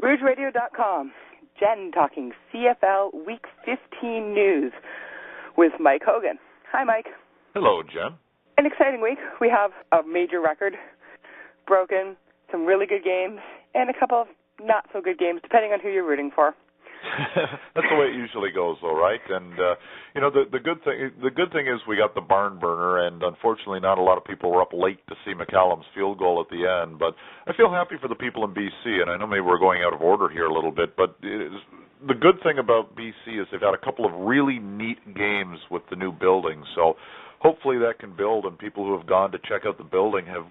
RougeRadio.com. Jenn talking CFL Week 15 news with Mike Hogan. Hi, Mike. Hello, Jen. An exciting week. We have a major record broken, some really good games, and a couple of not-so-good games, depending on who you're rooting for. That's the way it usually goes, though, right? And the good thing is we got the barn burner, and unfortunately, not a lot of people were up late to see McCallum's field goal at the end. But I feel happy for the people in BC, and I know maybe we're going out of order here a little bit, but the good thing about BC is they've had a couple of really neat games with the new building. So hopefully that can build, and people who have gone to check out the building have,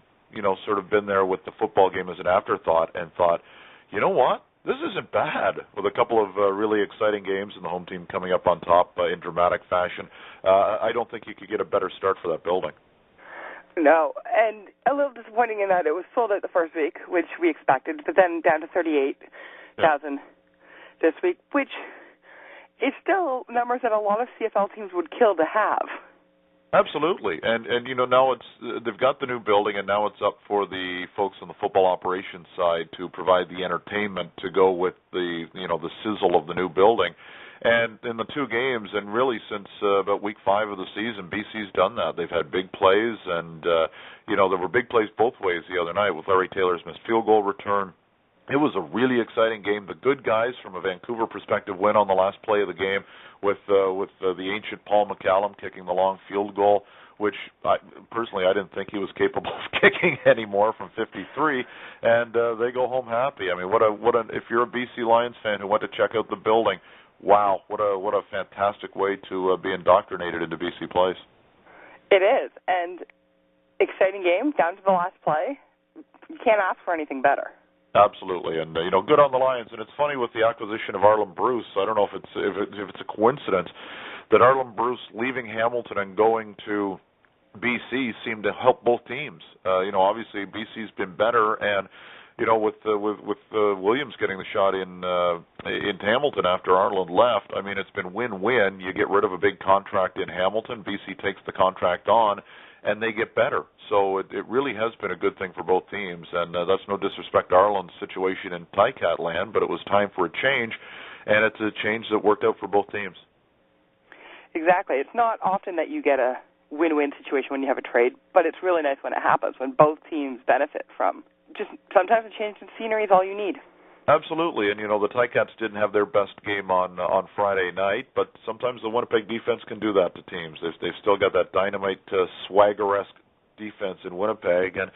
sort of been there with the football game as an afterthought and thought, you know what? This isn't bad, with a couple of really exciting games and the home team coming up on top in dramatic fashion. I don't think you could get a better start for that building. No, and a little disappointing in that it was sold out the first week, which we expected, but then down to 38,000 this week, which is still numbers that a lot of CFL teams would kill to have. Absolutely, and now they've got the new building, and now it's up for the folks on the football operations side to provide the entertainment to go with the the sizzle of the new building. And in the two games, and really since about week 5 of the season, BC's done that. They've had big plays, and there were big plays both ways the other night with Larry Taylor's missed field goal return. It was a really exciting game. The good guys, from a Vancouver perspective, win on the last play of the game with the ancient Paul McCallum kicking the long field goal, which personally I didn't think he was capable of kicking anymore from 53, and they go home happy. I mean, if you're a BC Lions fan who went to check out the building, wow, what a fantastic way to be indoctrinated into BC plays. It is, and exciting game down to the last play. You can't ask for anything better. Absolutely, and good on the Lions. And it's funny with the acquisition of Arlen Bruce. I don't know if it's a coincidence that Arlen Bruce leaving Hamilton and going to BC seemed to help both teams. Obviously BC's been better, and with Williams getting the shot in Hamilton after Arlen left. I mean, it's been win-win. You get rid of a big contract in Hamilton. BC takes the contract on, and they get better. So it really has been a good thing for both teams, and that's no disrespect to Arlen's situation in Ticat land, but it was time for a change, and it's a change that worked out for both teams. Exactly. It's not often that you get a win-win situation when you have a trade, but it's really nice when it happens, when both teams benefit from. Just sometimes a change in scenery is all you need. Absolutely, and the Ticats didn't have their best game on Friday night, but sometimes the Winnipeg defense can do that to teams. They've still got that dynamite swagger-esque defense in Winnipeg, and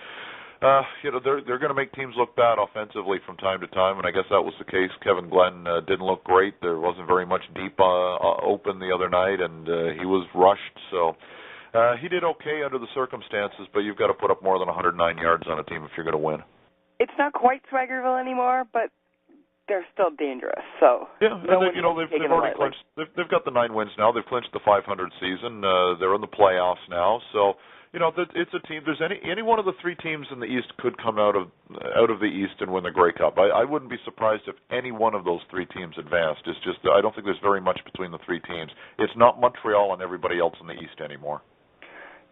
they're going to make teams look bad offensively from time to time, and I guess that was the case. Kevin Glenn didn't look great. There wasn't very much deep open the other night, and he was rushed, so he did okay under the circumstances, but you've got to put up more than 109 yards on a team if you're going to win. It's not quite Swaggerville anymore, but they're still dangerous. So yeah, they've already clinched. They've got the 9 wins now. They've clinched the 500 season. They're in the playoffs now. So it's a team. There's any one of the 3 teams in the East could come out of the East and win the Grey Cup. I wouldn't be surprised if any one of those 3 teams advanced. It's just I don't think there's very much between the 3 teams. It's not Montreal and everybody else in the East anymore.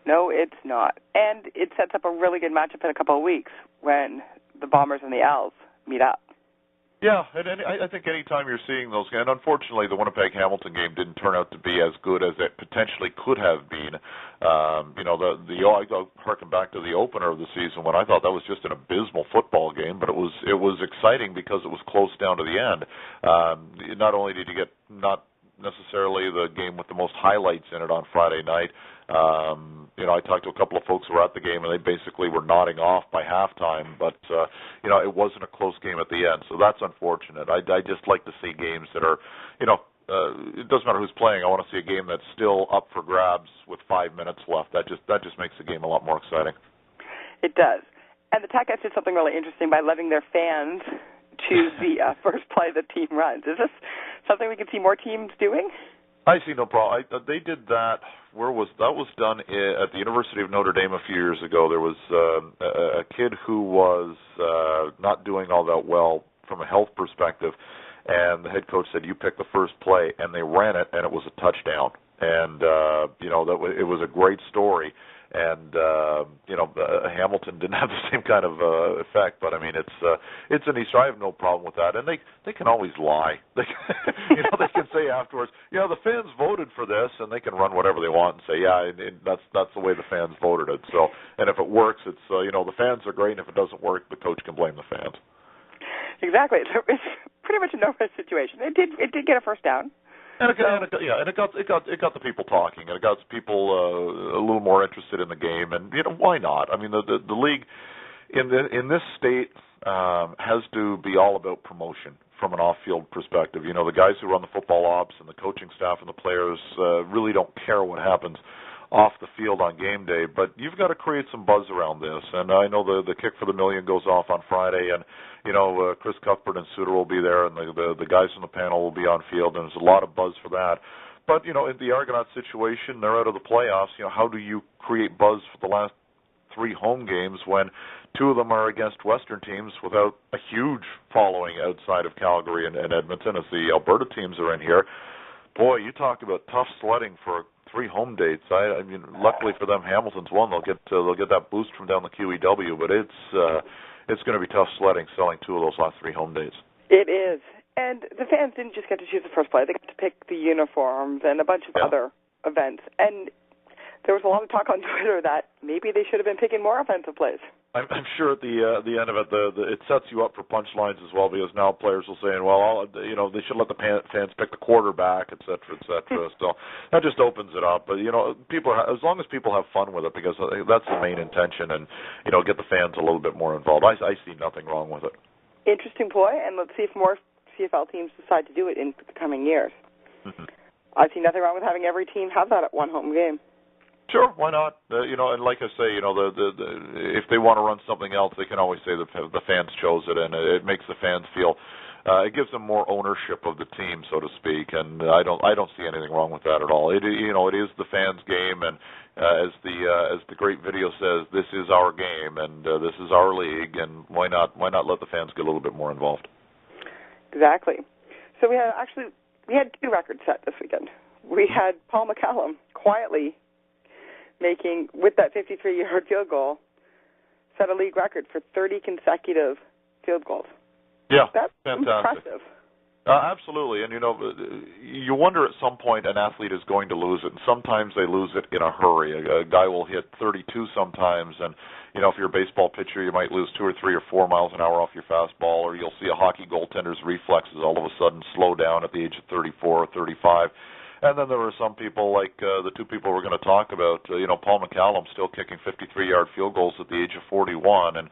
No, it's not. And it sets up a really good matchup in a couple of weeks when the Bombers and the Owls meet up. Yeah, and I think any time you're seeing those, and unfortunately the Winnipeg-Hamilton game didn't turn out to be as good as it potentially could have been. I'll harken back to the opener of the season when I thought that was just an abysmal football game, but it was exciting because it was close down to the end. Not only did you get not necessarily the game with the most highlights in it on Friday night. I talked to a couple of folks who were at the game, and they basically were nodding off by halftime, but, it wasn't a close game at the end, so that's unfortunate. I just like to see games that are, it doesn't matter who's playing. I want to see a game that's still up for grabs with 5 minutes left. That just makes the game a lot more exciting. It does. And the Ticats did something really interesting by letting their fans choose the first play the team runs. Is this something we could see more teams doing? I see no problem. They did that. That was done at the University of Notre Dame a few years ago. There was a kid who was not doing all that well from a health perspective, and the head coach said, "You pick the first play," and they ran it, and it was a touchdown. And it was a great story. And Hamilton didn't have the same kind of effect, but I mean it's an Easter. I have no problem with that, and they can always lie. They can say afterwards, the fans voted for this, and they can run whatever they want and say, that's the way the fans voted it. So, and if it works, it's the fans are great, and if it doesn't work, the coach can blame the fans. Exactly. It's pretty much a no-risk situation. It did get a first down. And it got the people talking, and it got people a little more interested in the game. And why not? I mean, the league in this state has to be all about promotion from an off-field perspective. The guys who run the football ops and the coaching staff and the players really don't care what happens off the field on game day, but you've got to create some buzz around this. And I know the kick for the million goes off on Friday, and Chris Cuthbert and Suter will be there, and the guys on the panel will be on field, and there's a lot of buzz for that. But in the Argonaut situation, they're out of the playoffs. How do you create buzz for the last 3 home games when 2 of them are against Western teams without a huge following outside of Calgary and Edmonton, as the Alberta teams are in here? Boy, you talk about tough sledding for 3 home dates. I mean, luckily for them, Hamilton's won. They'll get that boost from down the QEW, but it's going to be tough sledding selling 2 of those last 3 home dates. It is, and the fans didn't just get to choose the first play; they got to pick the uniforms and a bunch of other events. And there was a lot of talk on Twitter that maybe they should have been picking more offensive plays. I'm sure at the end of it, it sets you up for punchlines as well, because now players will say, well, they should let the fans pick the quarterback, et cetera, et cetera. So that just opens it up. But people as long as people have fun with it, because that's the main intention, and get the fans a little bit more involved. I see nothing wrong with it. Interesting ploy, and let's see if more CFL teams decide to do it in the coming years. Mm-hmm. I see nothing wrong with having every team have that at one home game. Sure, why not? And like I say, if they want to run something else, they can always say the fans chose it, and it makes the fans feel. It gives them more ownership of the team, so to speak, and I don't see anything wrong with that at all. It is the fans' game, and as the great video says, this is our game, and this is our league, and why not let the fans get a little bit more involved? Exactly. So we had 2 records set this weekend. We had Paul McCallum quietly making, with that 53-yard field goal, set a league record for 30 consecutive field goals. Yeah, that's fantastic. Impressive. Absolutely, and you wonder at some point an athlete is going to lose it, and sometimes they lose it in a hurry. A guy will hit 32 sometimes, and if you're a baseball pitcher, you might lose 2 or 3 or 4 miles an hour off your fastball, or you'll see a hockey goaltender's reflexes all of a sudden slow down at the age of 34 or 35. And then there were some people like the 2 people we're going to talk about. Paul McCallum still kicking 53-yard field goals at the age of 41, and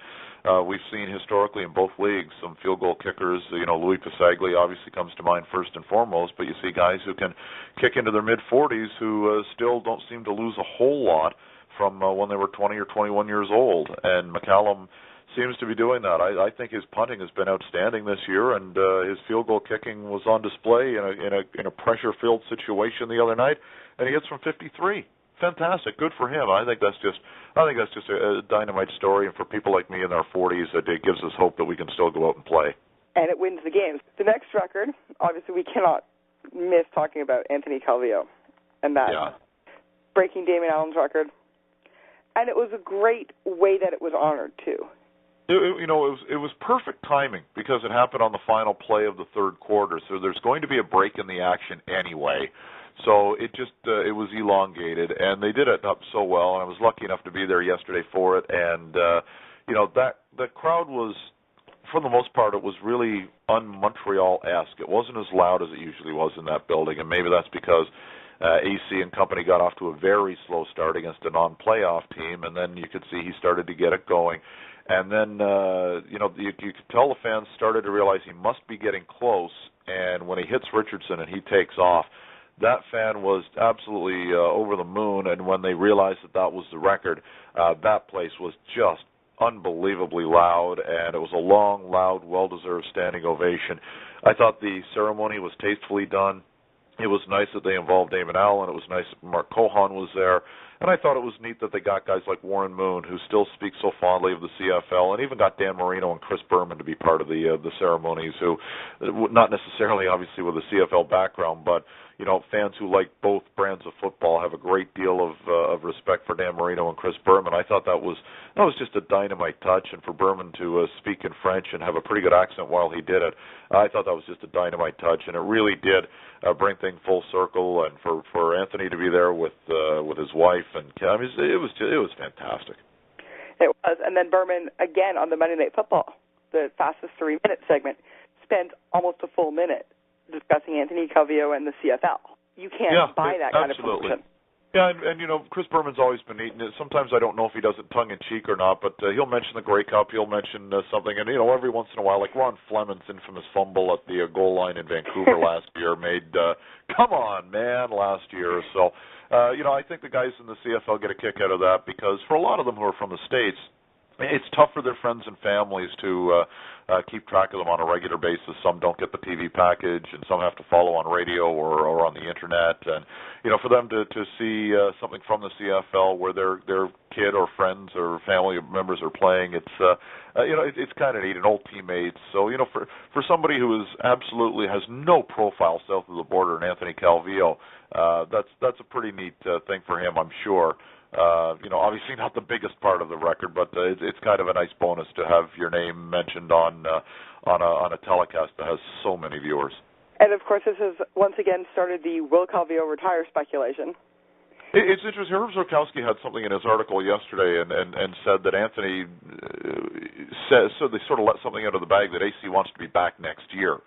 we've seen historically in both leagues some field goal kickers. Louis Pasagli obviously comes to mind first and foremost, but you see guys who can kick into their mid-40s who still don't seem to lose a whole lot from when they were 20 or 21 years old. And McCallum seems to be doing that. I think his punting has been outstanding this year, and his field goal kicking was on display in a pressure-filled situation the other night, and he hits from 53. Fantastic, good for him. I think that's just a dynamite story, and for people like me in their 40s, it gives us hope that we can still go out and play. And it wins the games. The next record, obviously, we cannot miss talking about Anthony Calvillo, and that breaking Damon Allen's record. And it was a great way that it was honored too. It was perfect timing because it happened on the final play of the third quarter. So there's going to be a break in the action anyway. So it was elongated, and they did it up so well. And I was lucky enough to be there yesterday for it. And that the crowd was, for the most part, it was really un-Montreal-esque. It wasn't as loud as it usually was in that building, and maybe that's because AC and company got off to a very slow start against a non-playoff team, and then you could see he started to get it going. And then, you could tell the fans started to realize he must be getting close, and when he hits Richardson and he takes off, that fan was absolutely over the moon, and when they realized that was the record, that place was just unbelievably loud, and it was a long, loud, well-deserved standing ovation. I thought the ceremony was tastefully done. It was nice that they involved Damon Allen. It was nice that Mark Cohan was there. And I thought it was neat that they got guys like Warren Moon, who still speaks so fondly of the CFL, and even got Dan Marino and Chris Berman to be part of the ceremonies, who, not necessarily obviously with a CFL background, but fans who like both brands of football have a great deal of respect for Dan Marino and Chris Berman. I thought that was just a dynamite touch, and for Berman to speak in French and have a pretty good accent while he did it, I thought that was just a dynamite touch, and it really did bring things full circle. And for Anthony to be there with his wife, and I mean, it was fantastic. It was, and then Berman again on the Monday Night Football, the fastest 3-minute segment, spent almost a full minute discussing Anthony Calvillo and the CFL. You can't buy that kind of promotion. Yeah, and Chris Berman's always been neat. And sometimes I don't know if he does it tongue-in-cheek or not, but he'll mention the Grey Cup, he'll mention something, and every once in a while, like Ron Fleming's infamous fumble at the goal line in Vancouver last year made, come on, man, last year. So, I think the guys in the CFL get a kick out of that, because for a lot of them who are from the States, it's tough for their friends and families to keep track of them on a regular basis. Some don't get the TV package, and some have to follow on radio or on the internet. And for them to see something from the CFL where their kid or friends or family members are playing, it's kind of neat, and old teammates. So for somebody who absolutely has no profile south of the border, in Anthony Calvillo, that's a pretty neat thing for him, I'm sure. Obviously not the biggest part of the record, but it's kind of a nice bonus to have your name mentioned on a telecast that has so many viewers. And of course, this has once again started the will Calvillo retire speculation. It's interesting. Herb Zurkowski had something in his article yesterday and said that Anthony says, so they sort of let something out of the bag that AC wants to be back next year.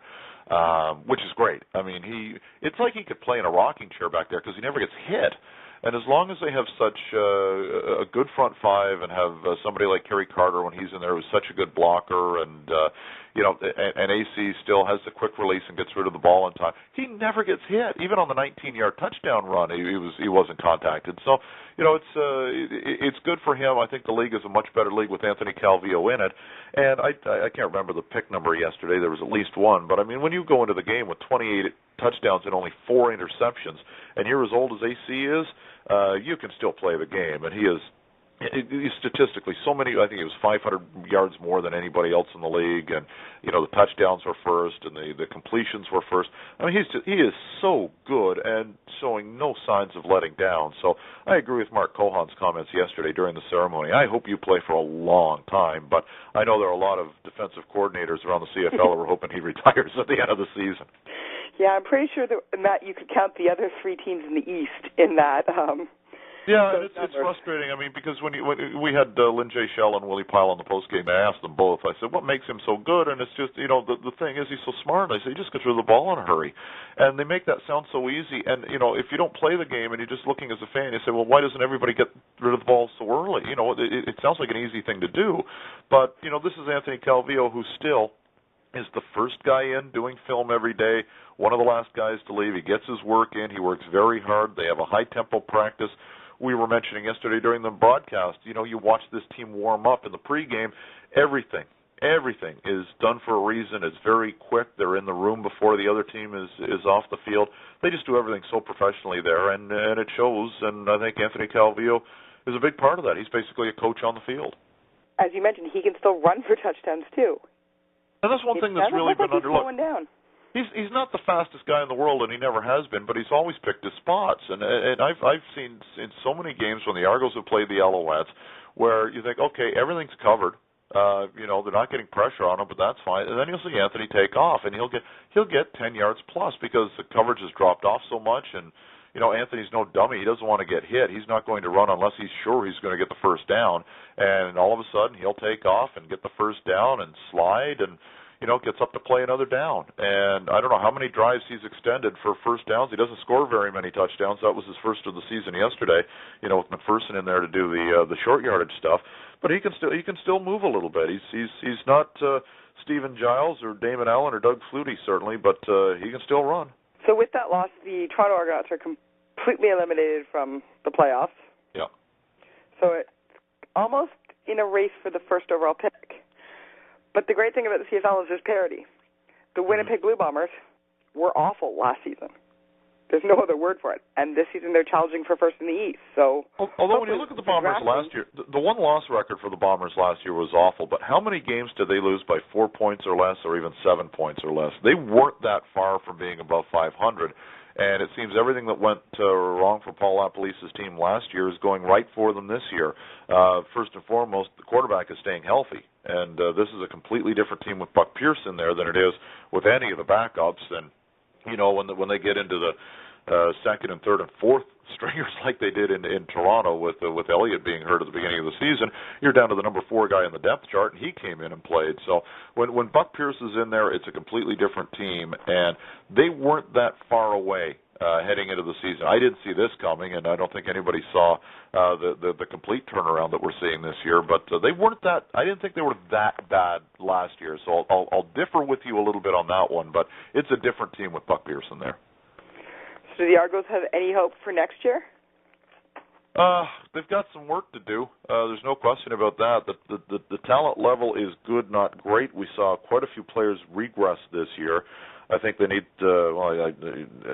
Which is great. I mean, it's like he could play in a rocking chair back there because he never gets hit. And as long as they have such a good front five and have somebody like Kerry Carter when he's in there who's such a good blocker, and and AC still has the quick release and gets rid of the ball in time, he never gets hit. Even on the 19-yard touchdown run, he wasn't contacted. So it's good for him. I think the league is a much better league with Anthony Calvillo in it. And I can't remember the pick number yesterday. There was at least one. But I mean, when you go into the game with 28 touchdowns and only 4 interceptions, and you're as old as AC is, you can still play the game. And he's statistically so many. I think it was 500 yards more than anybody else in the league, and the touchdowns were first, and the completions were first. I mean, he is so good and showing no signs of letting down. So I agree with Mark Cohan's comments yesterday during the ceremony. I hope you play for a long time, but I know there are a lot of defensive coordinators around the CFL who are hoping he retires at the end of the season. Yeah, I'm pretty sure that, Matt, you could count the other 3 teams in the East in that. Yeah, it's frustrating. I mean, because when we had Lynn J. Shell and Willie Pyle on the postgame, I asked them both. I said, "What makes him so good?" And it's just, the thing is, he's so smart. I said, "He just gets rid of the ball in a hurry," and they make that sound so easy. And if you don't play the game and you're just looking as a fan, you say, "Well, why doesn't everybody get rid of the ball so early?" It sounds like an easy thing to do, but this is Anthony Calvillo, who still is the first guy in doing film every day, one of the last guys to leave. He gets his work in. He works very hard. They have a high-tempo practice. We were mentioning yesterday during the broadcast, you watch this team warm up in the pregame, everything is done for a reason. It's very quick. They're in the room before the other team is off the field. They just do everything so professionally there, and it shows. And I think Anthony Calvillo is a big part of that. He's basically a coach on the field. As you mentioned, he can still run for touchdowns, too. And that's one thing that's really been underlooked. Slowing down. He's not the fastest guy in the world, and he never has been, but he's always picked his spots. And I've seen in so many games when the Argos have played the Alouettes where you think, okay, everything's covered. They're not getting pressure on him, but that's fine. And then you'll see Anthony take off, and he'll get 10 yards plus because the coverage has dropped off so much. And Anthony's no dummy. He doesn't want to get hit. He's not going to run unless he's sure he's going to get the first down. And all of a sudden, he'll take off and get the first down and slide and gets up to play another down. And I don't know how many drives he's extended for first downs. He doesn't score very many touchdowns. That was his first of the season yesterday, with McPherson in there to do the short yardage stuff. But he can still move a little bit. He's not Stephen Giles or Damon Allen or Doug Flutie, certainly, but he can still run. So with that loss, the Toronto Argonauts are completely eliminated from the playoffs. Yeah. So it's almost in a race for the first overall pick. But the great thing about the CFL is there's parity. The Winnipeg Blue Bombers were awful last season. There's no other word for it. And this season they're challenging for first in the East. So, although when you look at the Bombers last year, the one-loss record for the Bombers last year was awful. But how many games did they lose by 4 points or less, or even 7 points or less? They weren't that far from being above 500. And it seems everything that went wrong for Paul LaPolice's team last year is going right for them this year. First and foremost, the quarterback is staying healthy. And this is a completely different team with Buck Pierce in there than it is with any of the backups. And, you know, when they get into the second and third and fourth stringers like they did in Toronto with Elliott being hurt at the beginning of the season, you're down to the number 4 guy in the depth chart, and he came in and played. So when Buck Pierce is in there, it's a completely different team, and they weren't that far away heading into the season. I didn't see this coming, and I don't think anybody saw the complete turnaround that we're seeing this year. But they weren't that. I didn't think they were that bad last year. So I'll differ with you a little bit on that one. But it's a different team with Buck Pierce in there. So do the Argos have any hope for next year? They've got some work to do. There's no question about that. The talent level is good, not great. We saw quite a few players regress this year. I think they need. I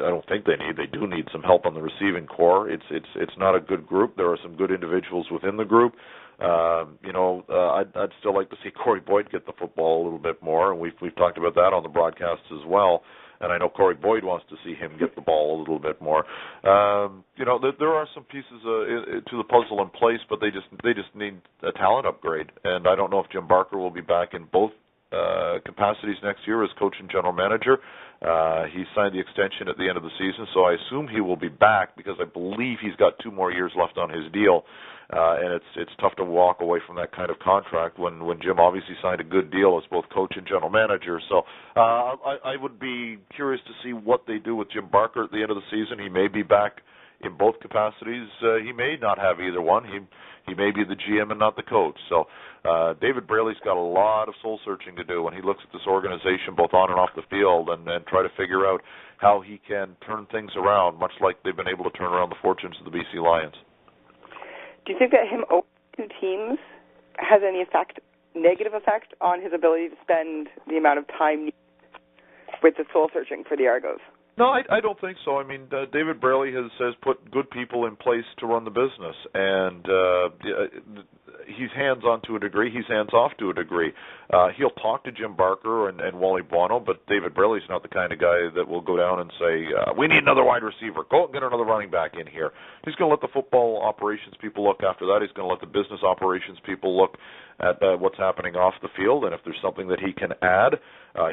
don't think they need. They do need some help on the receiving core. It's not a good group. There are some good individuals within the group. I'd still like to see Corey Boyd get the football a little bit more, and we've talked about that on the broadcasts as well. And I know Corey Boyd wants to see him get the ball a little bit more. There are some pieces to the puzzle in place, but they just need a talent upgrade. And I don't know if Jim Barker will be back in both capacities next year as coach and general manager. He signed the extension at the end of the season, so I assume he will be back because I believe he's got 2 more years left on his deal. And it's tough to walk away from that kind of contract when Jim obviously signed a good deal as both coach and general manager. So I would be curious to see what they do with Jim Barker at the end of the season. He may be back in both capacities. He may not have either one. He may be the GM and not the coach. So David Braley's got a lot of soul searching to do when he looks at this organization both on and off the field and try to figure out how he can turn things around, much like they've been able to turn around the fortunes of the BC Lions. Do you think that him owning 2 teams has any negative effect on his ability to spend the amount of time needed with the soul searching for the Argos? No, I don't think so. I mean, David Braley has put good people in place to run the business, and he's hands-on to a degree. He's hands-off to a degree. He'll talk to Jim Barker and Wally Buono, but David Braley's not the kind of guy that will go down and say, we need another wide receiver. Go and get another running back in here. He's going to let the football operations people look after that. He's going to let the business operations people look at what's happening off the field, and if there's something that he can add,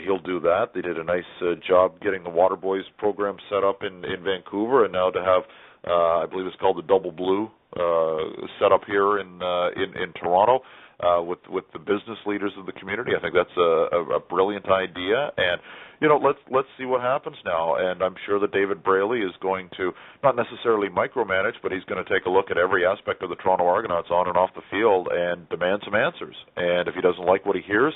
he'll do that. They did a nice job getting the Water Boys program set up in Vancouver, and now to have, I believe it's called the Double Blue, set up here in Toronto with the business leaders of the community. I think that's a brilliant idea, and let's see what happens now. And I'm sure that David Braley is going to not necessarily micromanage, but he's going to take a look at every aspect of the Toronto Argonauts on and off the field and demand some answers. And if he doesn't like what he hears,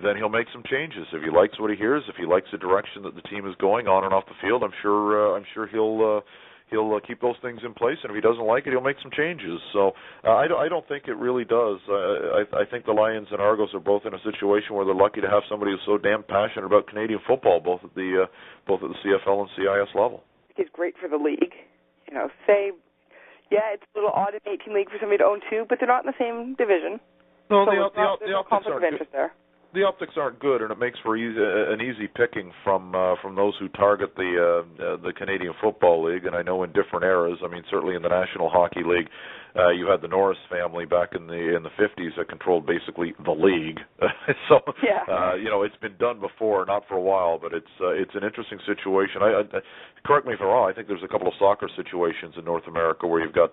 then he'll make some changes. If he likes what he hears, if he likes the direction that the team is going on and off the field, I'm sure he'll keep those things in place. And if he doesn't like it, he'll make some changes. So I don't think it really does. I think the Lions and Argos are both in a situation where they're lucky to have somebody who's so damn passionate about Canadian football, both at the CFL and CIS level. It's great for the league. It's a little odd in 18 league for somebody to own 2, but they're not in the same division. No, so the optics of interest there. The optics aren't good, and it makes for an easy picking from those who target the Canadian Football League. And I know in different eras, I mean, certainly in the National Hockey League, you had the Norris family back in the 50s that controlled basically the league. So it's been done before, not for a while, but it's an interesting situation. Correct me if I'm wrong. I think there's a couple of soccer situations in North America where you've got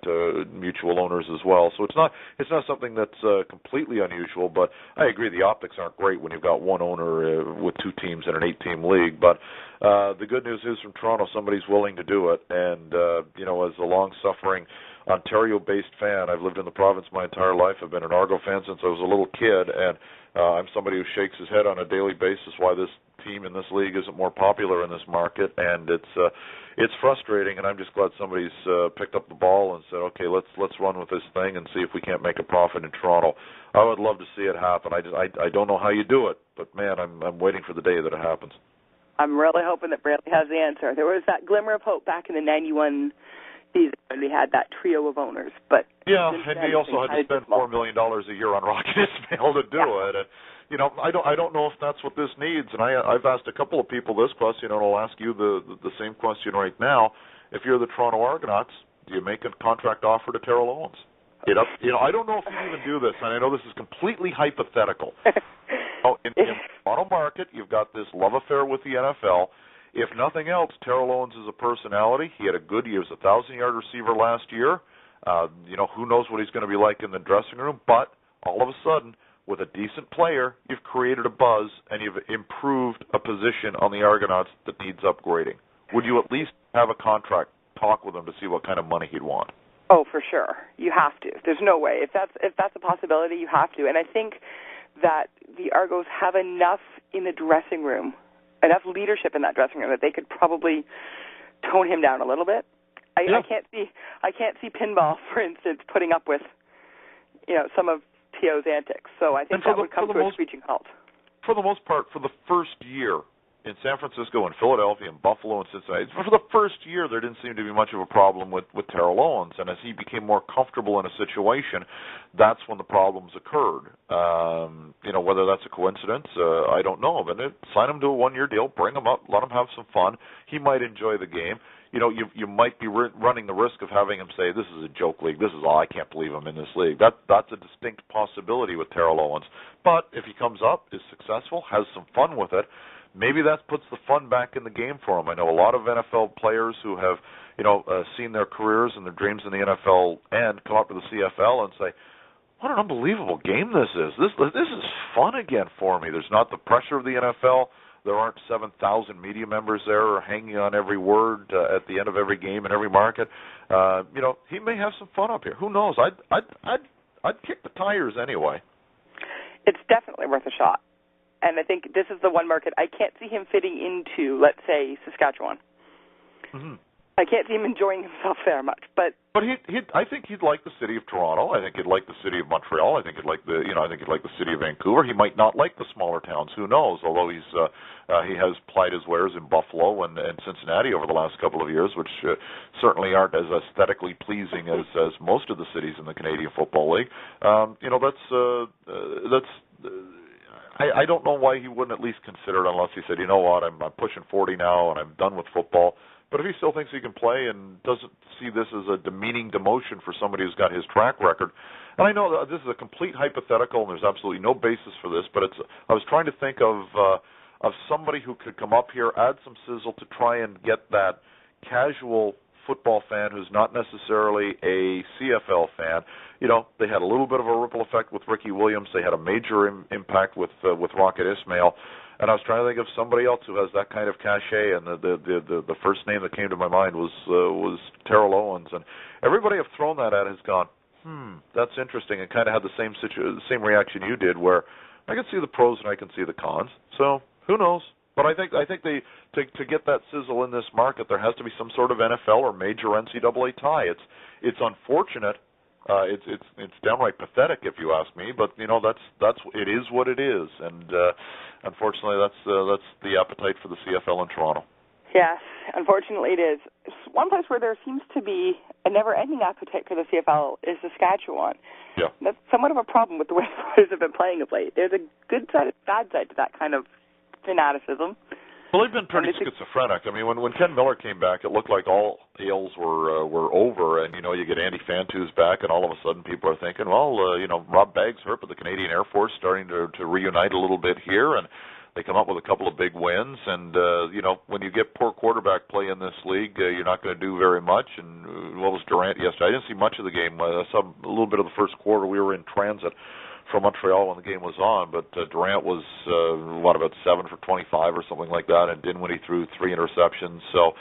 mutual owners as well. So it's not something that's completely unusual. But I agree, the optics aren't great when you've got one owner with 2 teams in an 8-team league. But the good news is from Toronto, somebody's willing to do it. And as a long-suffering Ontario-based fan, I've lived in the province my entire life. I've been an Argo fan since I was a little kid, and I'm somebody who shakes his head on a daily basis why this team in this league isn't more popular in this market, and it's frustrating. And I'm just glad somebody's picked up the ball and said, okay, let's run with this thing and see if we can't make a profit in Toronto. I would love to see it happen. I don't know how you do it, but man, I'm waiting for the day that it happens. I'm really hoping that Braley has the answer. There was that glimmer of hope back in the 91 season when we had that trio of owners. But yeah, and he also had to spend $4 million a year on Rocket Ismail to do it. And, you know, I don't know if that's what this needs. And I've asked a couple of people this question, and I'll ask you the same question right now. If you're the Toronto Argonauts, do you make a contract offer to Terrell Owens? You know, I don't know if you'd even do this, and I know this is completely hypothetical. In the Toronto market, you've got this love affair with the NFL. If nothing else, Terrell Owens is a personality. He was a 1,000-yard receiver last year. You know, who knows what he's going to be like in the dressing room, but all of a sudden, with a decent player, you've created a buzz, and you've improved a position on the Argonauts that needs upgrading. Would you at least have a contract talk with him to see what kind of money he'd want? Oh, for sure. You have to. There's no way. If that's a possibility, you have to. And I think that the Argos have enough in the dressing room, enough leadership in that dressing room that they could probably tone him down a little bit. I can't see Pinball, for instance, putting up with, you know, some of T.O.'s antics. So I think that would come to a screeching halt. For the most part, for the first year in San Francisco and Philadelphia and Buffalo and Cincinnati, for the first year there didn't seem to be much of a problem with Terrell Owens. And as he became more comfortable in a situation, that's when the problems occurred. You know, whether that's a coincidence, I don't know. But sign him to a one-year deal, bring him up, let him have some fun. He might enjoy the game. You know, you might be running the risk of having him say, this is a joke league. This is all. I can't believe I'm in this league. That's a distinct possibility with Terrell Owens. But if he comes up, is successful, has some fun with it, maybe that puts the fun back in the game for him. I know a lot of NFL players who have, you know, seen their careers and their dreams in the NFL end, come up to the CFL and say, what an unbelievable game this is. This is fun again for me. There's not the pressure of the NFL. There aren't 7,000 media members there hanging on every word at the end of every game in every market. You know, he may have some fun up here. Who knows? I'd kick the tires anyway. It's definitely worth a shot. And I think this is the one market I can't see him fitting into, let's say, Saskatchewan. Mm-hmm. I can't see him enjoying himself there much. But I think he'd like the city of Toronto. I think he'd like the city of Montreal. I think he'd like the city of Vancouver. He might not like the smaller towns. Who knows? Although he has plied his wares in Buffalo and Cincinnati over the last couple of years, which certainly aren't as aesthetically pleasing as most of the cities in the Canadian Football League. You know, that's. I don't know why he wouldn't at least consider it, unless he said, you know what, I'm pushing 40 now and I'm done with football. But if he still thinks he can play and doesn't see this as a demeaning demotion for somebody who's got his track record, and I know that this is a complete hypothetical and there's absolutely no basis for this, but I was trying to think of somebody who could come up here, add some sizzle to try and get that casual football fan who's not necessarily a CFL fan. You know, they had a little bit of a ripple effect with Ricky Williams. They had a major impact with Rocket Ismail. And I was trying to think of somebody else who has that kind of cachet, and the first name that came to my mind was Terrell Owens. And everybody I've thrown that at has gone, that's interesting, and kind of had the same reaction you did, where I can see the pros and I can see the cons. So who knows? But I think to get that sizzle in this market, there has to be some sort of NFL or major NCAA tie. It's unfortunate. It's downright pathetic, if you ask me. But you know, that's it is what it is, and unfortunately, that's the appetite for the CFL in Toronto. Yes, unfortunately, it is. One place where there seems to be a never-ending appetite for the CFL is Saskatchewan. Yeah, that's somewhat of a problem with the way the players have been playing of late. There's a good side, bad side to that kind of fanaticism. Well, they've been pretty schizophrenic. I mean, when Ken Miller came back, it looked like all ills were over, and you know, you get Andy Fantu's back, and all of a sudden people are thinking, well, you know, Rob Baggs hurt, but the Canadian Air Force starting to reunite a little bit here, and they come up with a couple of big wins, and you know, when you get poor quarterback play in this league, you're not going to do very much. And what was Durant yesterday? I didn't see much of the game. I saw a little bit of the first quarter. We were in transit from Montreal when the game was on, but Durant was, about 7 for 25 or something like that, and Dinwiddie threw 3 interceptions. So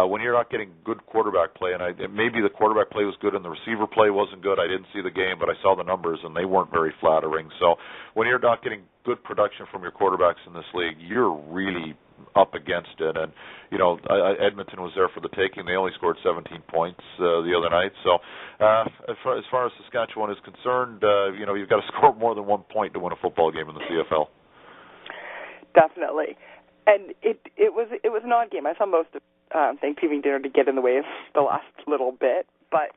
when you're not getting good quarterback play, and maybe the quarterback play was good and the receiver play wasn't good, I didn't see the game, but I saw the numbers, and they weren't very flattering. So when you're not getting good production from your quarterbacks in this league, you're really up against it. And, you know, Edmonton was there for the taking. They only scored 17 points the other night. So as far as Saskatchewan is concerned, you know, you've got to score more than 1 point to win a football game in the CFL. Definitely. And it was an odd game. I saw most of Thanksgiving dinner to get in the way of the last little bit, but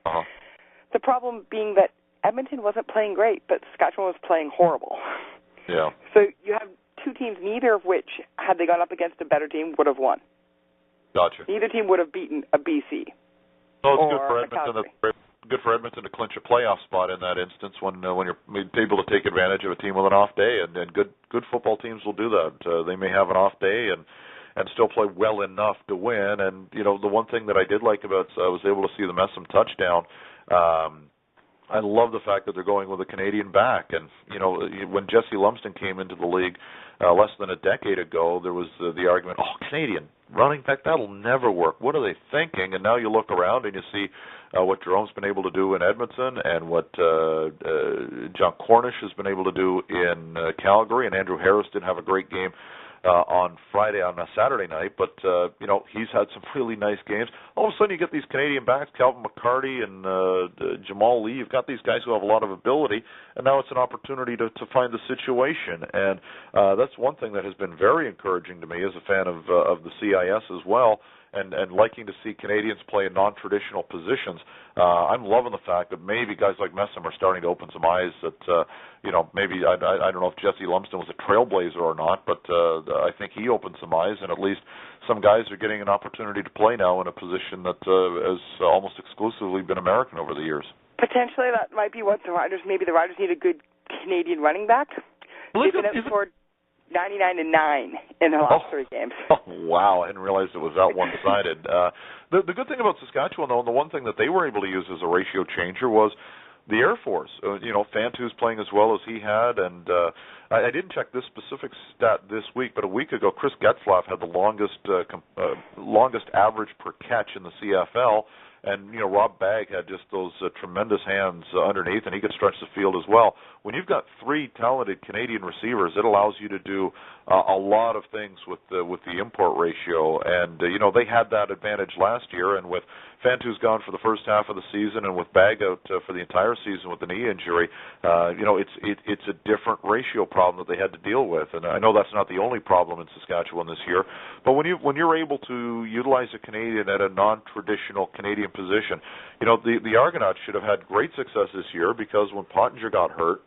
the problem being that Edmonton wasn't playing great, but Saskatchewan was playing horrible. Yeah. So you have two teams, neither of which, had they gone up against a better team, would have won. Gotcha. Neither team would have beaten a BC. So it's good for Edmonton. Good for Edmonton to clinch a playoff spot in that instance when you're able to take advantage of a team with an off day, and good football teams will do that. They may have an off day and still play well enough to win. And the one thing that I did like about I was able to see the Messam touchdown. I love the fact that they're going with a Canadian back. And when Jesse Lumsden came into the league less than a decade ago, there was the argument, Canadian running back, that'll never work. What are they thinking? And now you look around and you see what Jerome's been able to do in Edmonton and what John Cornish has been able to do in Calgary. And Andrew Harris did have a great game on Saturday night, but he's had some really nice games. All of a sudden you get these Canadian backs, Calvin McCarty and Jamal Lee. You've got these guys who have a lot of ability, and now it's an opportunity to find the situation. And that's one thing that has been very encouraging to me as a fan of the CIS as well. And liking to see Canadians play in non-traditional positions. I'm loving the fact that maybe guys like Messam are starting to open some eyes that, maybe, I don't know if Jesse Lumsden was a trailblazer or not, but I think he opened some eyes, and at least some guys are getting an opportunity to play now in a position that has almost exclusively been American over the years. Potentially that might be what the Riders need a good Canadian running back. They've been outscored 99-9 in their last 3 games. Oh, wow. I didn't realize it was that one-sided. The good thing about Saskatchewan, though, and the one thing that they were able to use as a ratio changer was the Air Force. Fantu's playing as well as he had, and I didn't check this specific stat this week, but a week ago, Chris Getzlaff had the longest average per catch in the CFL. And, Rob Bagg had just those tremendous hands underneath, and he could stretch the field as well. When you've got 3 talented Canadian receivers, it allows you to do a lot of things with the import ratio. And, they had that advantage last year, and with Fantu's gone for the first half of the season and with Bagg out for the entire season with the knee injury, it's a different ratio problem that they had to deal with. And I know that's not the only problem in Saskatchewan this year, but when you're able to utilize a Canadian at a non-traditional Canadian position, the Argonauts should have had great success this year because when Pottinger got hurt,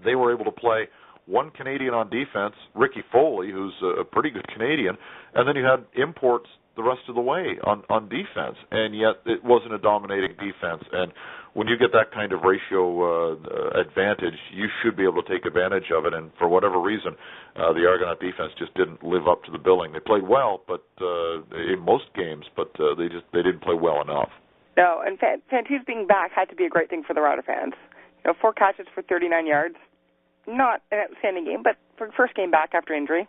they were able to play one Canadian on defense, Ricky Foley, who's a pretty good Canadian, and then you had imports the rest of the way on defense, and yet it wasn't a dominating defense. And when you get that kind of ratio advantage, you should be able to take advantage of it. And for whatever reason, the Argonaut defense just didn't live up to the billing. They played well, but in most games, but they didn't play well enough. No, and Fantu's being back had to be a great thing for the Rider fans. 4 catches for 39 yards, not an outstanding game, but for the first game back after injury,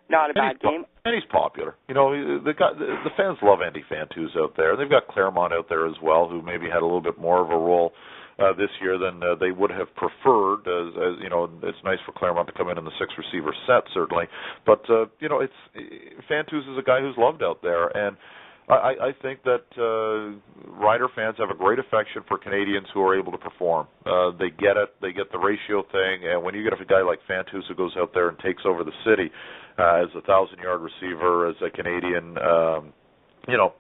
not a bad game. And he's popular. The fans love Andy Fantus out there. They've got Claremont out there as well, who maybe had a little bit more of a role this year than they would have preferred. As it's nice for Claremont to come in the 6-receiver set, certainly. But Fantus is a guy who's loved out there, and I think that Rider fans have a great affection for Canadians who are able to perform. They get it. They get the ratio thing. And when you get a guy like Fantus who goes out there and takes over the city as a 1,000-yard receiver, as a Canadian,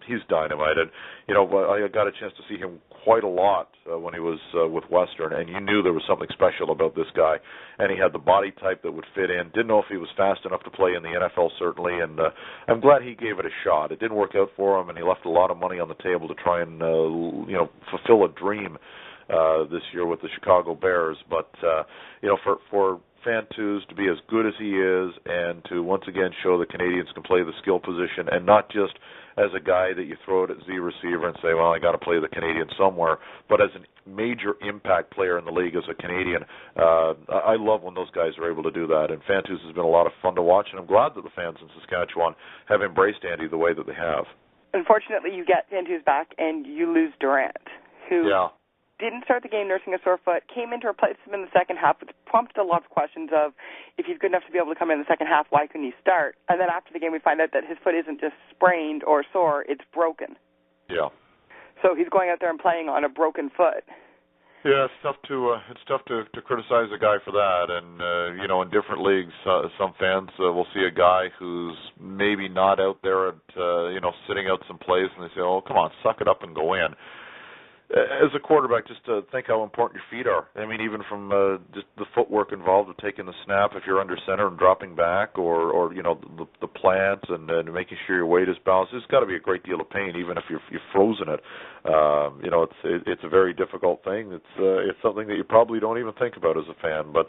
he's dynamite. And, I got a chance to see him quite a lot when he was with Western, and you knew there was something special about this guy. And he had the body type that would fit in. Didn't know if he was fast enough to play in the NFL, certainly, and I'm glad he gave it a shot. It didn't work out for him, and he left a lot of money on the table to try and, fulfill a dream this year with the Chicago Bears. But, for Fantus to be as good as he is and to once again show the Canadians can play the skill position and not just as a guy that you throw it at Z receiver and say, well, I got to play the Canadian somewhere, but as a major impact player in the league as a Canadian. I love when those guys are able to do that, and Fantus has been a lot of fun to watch, and I'm glad that the fans in Saskatchewan have embraced Andy the way that they have. Unfortunately, you get Fantus back and you lose Durant, who didn't start the game nursing a sore foot, came in to replace him in the second half, which prompted a lot of questions of, if he's good enough to be able to come in the second half, why couldn't he start? And then after the game, we find out that his foot isn't just sprained or sore, it's broken. Yeah. So he's going out there and playing on a broken foot. Yeah, it's tough to criticize a guy for that, and you know, in different leagues, some fans will see a guy who's maybe not out there at you know, sitting out some plays, and they say, "Oh, come on, suck it up and go in." As a quarterback, just to think how important your feet are. I mean, even from just the footwork involved with taking the snap if you're under center and dropping back, or you know, the plant and making sure your weight is balanced. There's got to be a great deal of pain, even if you've frozen it. You know, it's a very difficult thing. It's something that you probably don't even think about as a fan. But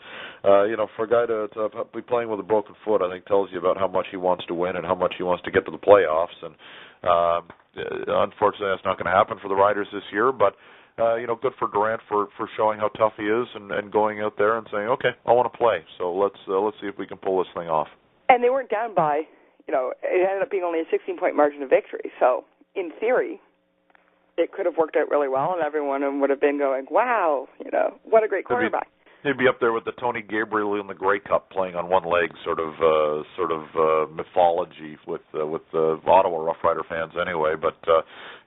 you know, for a guy to be playing with a broken foot, I think tells you about how much he wants to win and how much he wants to get to the playoffs. And unfortunately, that's not going to happen for the Riders this year, but you know, good for Durant for showing how tough he is and going out there and saying, okay, I want to play, so let's see if we can pull this thing off. And they weren't down by, you know, it ended up being only a 16-point margin of victory, so in theory, it could have worked out really well, and everyone would have been going, wow, you know, what a great quarterback. He'd be up there with the Tony Gabriel in the Grey Cup playing on one leg sort of mythology with Ottawa Rough Rider fans anyway. But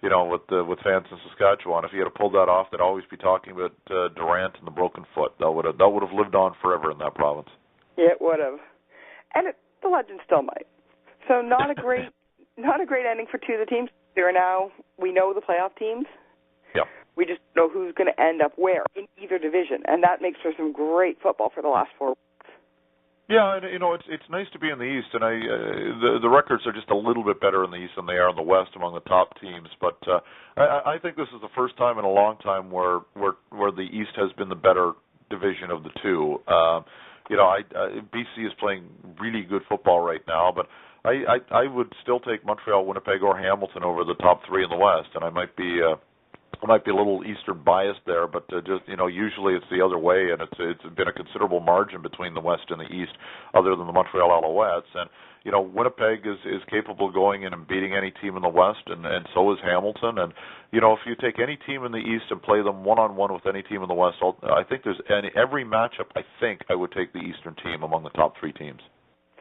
you know, with fans in Saskatchewan, if he had pulled that off, they'd always be talking about Durant and the broken foot. That would have lived on forever in that province. Yeah, it would have, and the legend still might. So not a great ending for two of the teams. We know the playoff teams. Yeah. We just know who's going to end up where in either division, and that makes for some great football for the last 4 weeks. Yeah, and you know, it's nice to be in the East, and the records are just a little bit better in the East than they are in the West among the top teams. But I think this is the first time in a long time where the East has been the better division of the two. You know, BC is playing really good football right now, but I would still take Montreal, Winnipeg, or Hamilton over the top three in the West, and I might be a little Eastern biased there, but just, you know, usually it's the other way, and it's been a considerable margin between the West and the East, other than the Montreal Alouettes. And you know, Winnipeg is capable of going in and beating any team in the West, and so is Hamilton. And you know, if you take any team in the East and play them one-on-one with any team in the West, I think every matchup, I think I would take the Eastern team among the top three teams.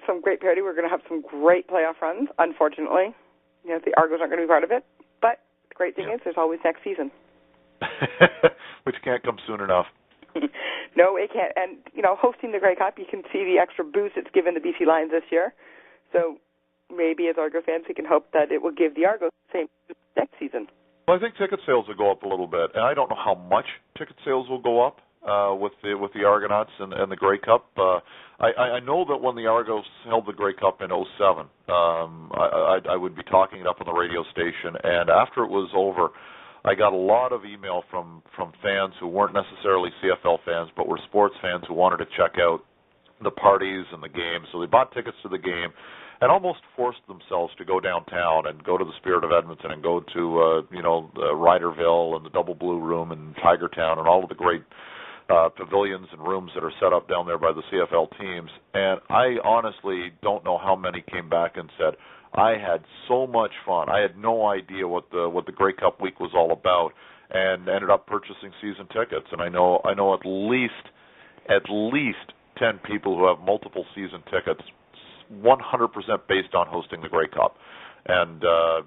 Some great parity. We're going to have some great playoff runs. Unfortunately, you know, the Argos aren't going to be part of it, but the great thing is there's always next season. Which can't come soon enough. No, it can't. And, you know, hosting the Grey Cup, you can see the extra boost it's given the BC Lions this year. So maybe as Argo fans, we can hope that it will give the Argos the same boost next season. Well, I think ticket sales will go up a little bit. And I don't know how much ticket sales will go up with the Argonauts and the Grey Cup. I know that when the Argos held the Grey Cup in 2007, I would be talking it up on the radio station. And after it was over, I got a lot of email from fans who weren't necessarily CFL fans, but were sports fans who wanted to check out the parties and the games. So they bought tickets to the game and almost forced themselves to go downtown and go to the Spirit of Edmonton and go to Riderville and the Double Blue Room and Tigertown and all of the great pavilions and rooms that are set up down there by the CFL teams. And I honestly don't know how many came back and said, I had so much fun. I had no idea what the Grey Cup week was all about, and ended up purchasing season tickets. And I know at least 10 people who have multiple season tickets, 100% based on hosting the Grey Cup. And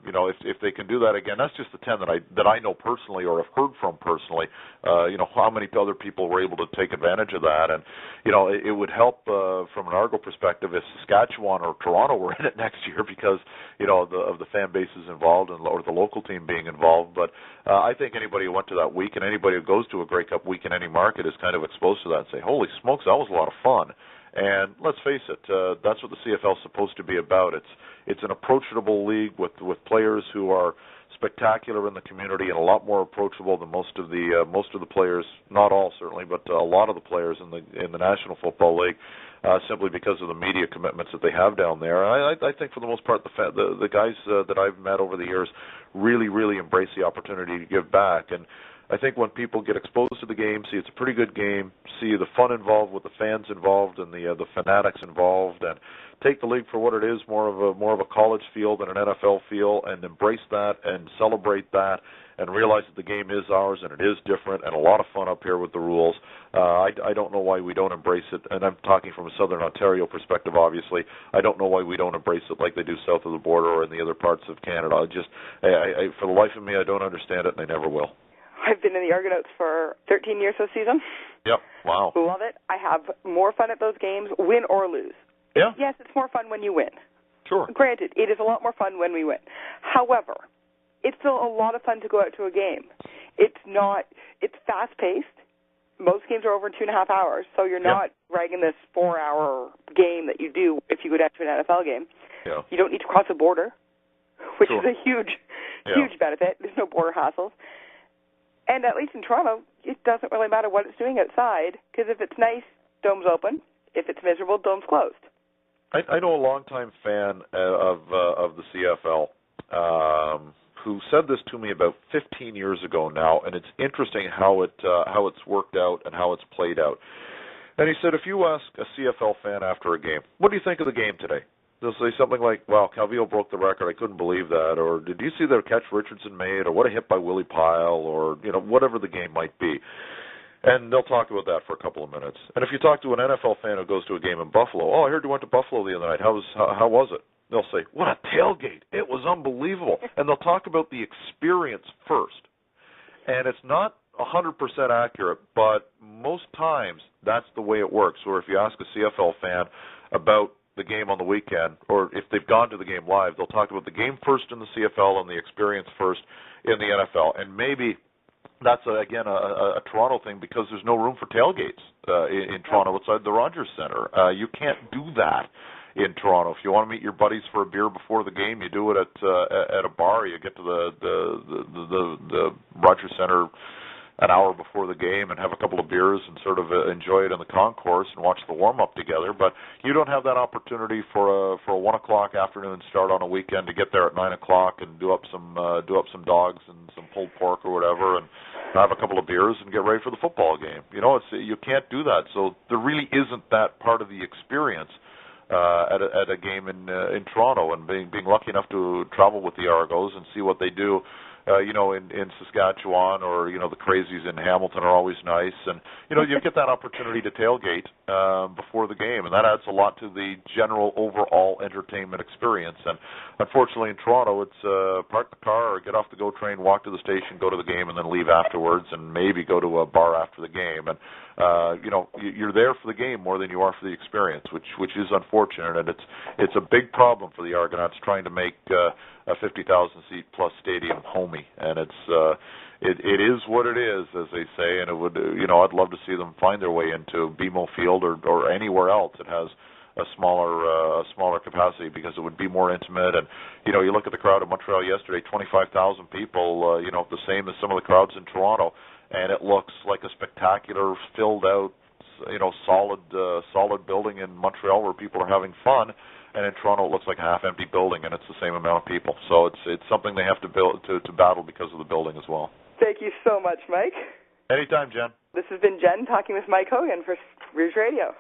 you know, if they can do that again, that's just the 10 that I know personally or have heard from personally. You know, how many other people were able to take advantage of that, and you know, it would help from an Argo perspective if Saskatchewan or Toronto were in it next year, because you know of the fan bases involved or the local team being involved. But I think anybody who went to that week and anybody who goes to a Grey Cup week in any market is kind of exposed to that and say, holy smokes, that was a lot of fun. And let's face it, that's what the CFL is supposed to be about. It's an approachable league with players who are spectacular in the community and a lot more approachable than most of the players, not all certainly, but a lot of the players in the National Football League, simply because of the media commitments that they have down there. I think for the most part the guys that I've met over the years really embrace the opportunity to give back. And I think when people get exposed to the game, see it's a pretty good game, see the fun involved with the fans involved and the fanatics involved, and take the league for what it is, more of a college feel than an NFL feel, and embrace that and celebrate that and realize that the game is ours and it is different and a lot of fun up here with the rules. I don't know why we don't embrace it, and I'm talking from a Southern Ontario perspective, obviously. I don't know why we don't embrace it like they do south of the border or in the other parts of Canada. For the life of me, I don't understand it, and I never will. I I've been in the Argonauts for 13 years this season. Yep. Wow. Love it. I have more fun at those games, win or lose. Yeah. Yes, it's more fun when you win. Sure. Granted, it is a lot more fun when we win. However, it's still a lot of fun to go out to a game. It's fast-paced. Most games are over in 2.5 hours, so you're not dragging this 4-hour game that you do if you go down to an NFL game. Yeah. You don't need to cross a border, which is a huge benefit. There's no border hassles. And at least in Toronto, it doesn't really matter what it's doing outside, because if it's nice, dome's open. If it's miserable, dome's closed. I know a longtime fan of the CFL who said this to me about 15 years ago now, and it's interesting how it's worked out and how it's played out. And he said, if you ask a CFL fan after a game, what do you think of the game today? They'll say something like, well, Calvillo broke the record, I couldn't believe that, or did you see the catch Richardson made, or what a hit by Willie Pyle, or whatever the game might be. And they'll talk about that for a couple of minutes. And if you talk to an NFL fan who goes to a game in Buffalo, I heard you went to Buffalo the other night. How was it? They'll say, what a tailgate. It was unbelievable. And they'll talk about the experience first. And it's not 100% accurate, but most times that's the way it works. Or if you ask a CFL fan about the game on the weekend, or if they've gone to the game live, they'll talk about the game first in the CFL and the experience first in the NFL. And maybe that's, again, a Toronto thing because there's no room for tailgates in Toronto outside the Rogers Centre. You can't do that in Toronto. If you want to meet your buddies for a beer before the game, you do it at a bar. You get to the Rogers Centre an hour before the game and have a couple of beers and sort of enjoy it in the concourse and watch the warm-up together. But you don't have that opportunity for a 1 o'clock afternoon start on a weekend to get there at 9 o'clock and do up some dogs and some pulled pork or whatever and have a couple of beers and get ready for the football game. You can't do that. So there really isn't that part of the experience at a game in Toronto, and being lucky enough to travel with the Argos and see what they do. In Saskatchewan, or the crazies in Hamilton are always nice, and you get that opportunity to tailgate before the game, and that adds a lot to the general overall entertainment experience. And unfortunately, in Toronto, it's park the car or get off the GO train, walk to the station, go to the game, and then leave afterwards, and maybe go to a bar after the game. And you're there for the game more than you are for the experience, which is unfortunate, and it's a big problem for the Argonauts trying to make a 50,000 seat plus stadium homey, and it is what it is, as they say. And it would, I'd love to see them find their way into BMO Field or anywhere else that has a smaller capacity, because it would be more intimate. And you look at the crowd in Montreal yesterday, 25,000 people, the same as some of the crowds in Toronto, and it looks like a spectacular, filled out, solid building in Montreal where people are having fun. And in Toronto, it looks like a half-empty building, and it's the same amount of people. So it's something they have to build to battle because of the building as well. Thank you so much, Mike. Anytime, Jen. This has been Jen talking with Mike Hogan for Rouge Radio.